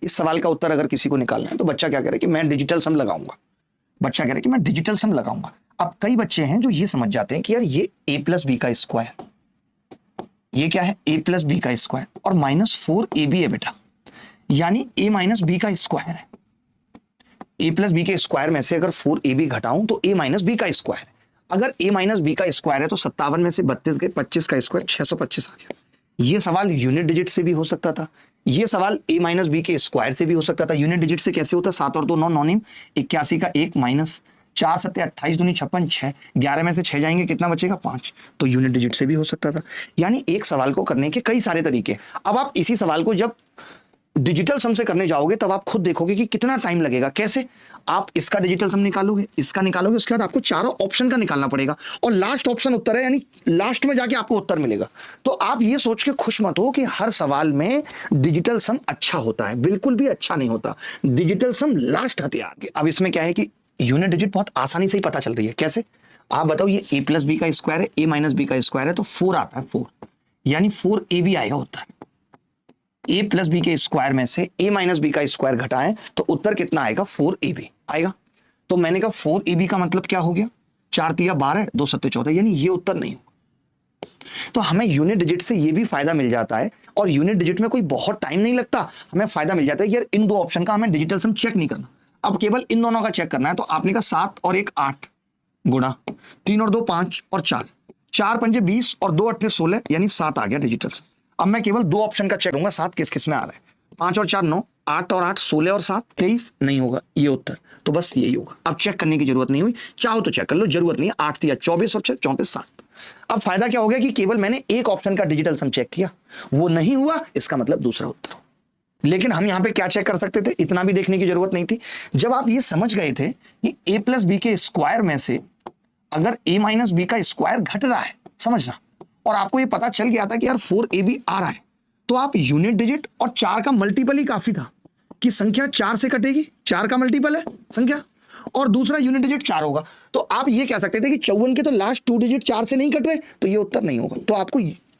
इस सवाल का उत्तर अगर किसी को निकालना है तो बच्चा क्या कह रहा है कि मैं डिजिटल सम लगाऊंगा। बच्चा कह रहा है कि मैं डिजिटल सम लगाऊंगा। अब कई बच्चे हैं जो ये समझ जाते हैं कि यार ये a प्लस बी का स्क्वायर, ये क्या है a प्लस बी का स्क्वायर और माइनस 4ab है बेटा, यानी a माइनस बी का स्क्वायर है। a प्लस बी के स्क्वायर में से अगर 4ab घटाऊं तो a माइनस बी का स्क्वायर है। अगर a माइनस बी का स्क्वायर है तो 57 में से 32 गए, 25 का स्क्वायर 625 आ गया। ये सवाल यूनिट डिजिट से भी हो सकता था, ये सवाल a माइनस बी के स्क्वायर से भी हो सकता था। यूनिट डिजिट से कैसे होता? 7 और 2 9 9 81 का 1 माइनस 4 7 28 दूनी 56 6, 11 में से 6 जाएंगे कितना बचेगा? 5। तो यूनिट डिजिट से भी हो सकता था। यानी एक सवाल को करने के कई सारे तरीके। अब आप इसी सवाल को जब डिजिटल सम से करने जाओगे तब आप खुद देखोगे कि कितना टाइम लगेगा। कैसे? आप इसका डिजिटल सम निकालोगे, इसका निकालोगे, उसके बाद आपको चारों ऑप्शन का निकालना पड़ेगा और लास्ट ऑप्शन उत्तर है, यानी लास्ट में जाके आपको उत्तर मिलेगा। तो आप ये सोच के खुश मत हो कि हर सवाल में डिजिटल सम अच्छा होता है, बिल्कुल भी अच्छा नहीं होता। डिजिटल सम लास्ट हथियार। अब इसमें क्या है कि यूनिट डिजिट बहुत आसानी से ही पता चल रही है। कैसे? आप बताओ, ये a प्लस बी का स्क्वायर है, a माइनस बी का स्क्वायर है तो 4 आता है, 4 यानी 4ab आएगा उत्तर। a प्लस बी के स्क्वायर में से a माइनस बी का स्क्वायर घटाएं तो उत्तर कितना आएगा? 4ab आएगा। तो मैंने कहा 4ab का मतलब क्या हो गया? 4 तिया 12, 2 सत्ते 14, यानी ये उत्तर नहीं होगा। तो हमें यूनिट डिजिट से ये भी फायदा मिल जाता है और यूनिट डिजिट में कोई बहुत टाइम नहीं लगता, हमें फायदा मिल जाता है कि यार इन दो ऑप्शन का हमें डिजिटल सम चेक नहीं करना, अब केवल इन दोनों का चेक करना है। तो आपने कहा 7 और 1 8 गुणा 3 और 2 5 और 4, 4 पंजे 20 और 2 अट्ठे 16, यानी 7 आ गया डिजिटल सम। अब मैं केवल दो ऑप्शन का चेक करूंगा, 7 किस किस में आ रहा है। 5 और 4 9, 8 और 8 16 और 7 23, नहीं होगा ये उत्तर। तो बस यही होगा, अब चेक करने की जरूरत नहीं हुई, चाहो तो चेक कर लो, जरूरत नहीं है। 8 तिया 24 और 6 34 7। अब फायदा क्या हो गया कि केवल मैंने एक ऑप्शन का डिजिटल सम चेक किया, वो नहीं हुआ, इसका मतलब दूसरा उत्तर हो। लेकिन हम यहां पे क्या चेक कर सकते थे? इतना भी देखने की जरूरत नहीं थी। जब आप ये समझ गए थे कि a प्लस बी के स्क्वायर में से अगर a माइनस बी का स्क्वायर घट रहा है, समझना, और आपको ये पता चल गया था कि यार 4ab आ रहा है, तो आप यूनिट डिजिट और 4 का मल्टीपल ही काफी था कि संख्या 4 से कटेगी, 4 का मल्टीपल है संख्या, और दूसरा यूनिट डिजिट 4 होगा। तो आप ये कह सकते थे कि 54 के तो लास्ट 2 डिजिट 4 से नहीं कट रहे, तो ये उत्तर नहीं होगा। तो आपको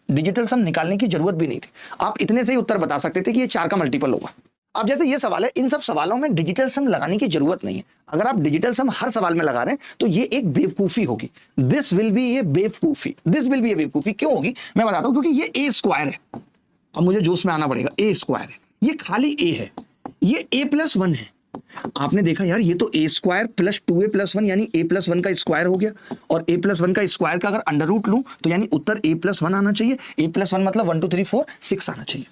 डिजिटल सम निकालने की जरूरत भी नहीं थी, आप इतने से ही उत्तर बता सकते थे कि ये 4 का मल्टीपल होगा। अब जैसे ये सवाल है, इन सब सवालों में डिजिटल सम लगाने की जरूरत नहीं है। अगर आप डिजिटल सम हर सवाल में लगा रहे हैं तो ये एक बेवकूफी होगी। दिस विल बी ए बेवकूफी, दिस विल बी ए बेवकूफी। क्यों होगी मैं बताता हूं, क्योंकि ये a स्क्वायर है। अब मुझे जोश में आना पड़ेगा, a स्क्वायर है, ये खाली a है, ये a प्लस 1 है। आपने देखा यार ये तो a square plus 2a plus 1 यानी a प्लस 1 का स्क्वायर हो गया, और a प्लस 1 का स्क्वायर का अगर अंडर रूट लूं तो यानी उत्तर a प्लस 1 आना चाहिए। a प्लस 1 मतलब 1 2 3 4 6 आना चाहिए।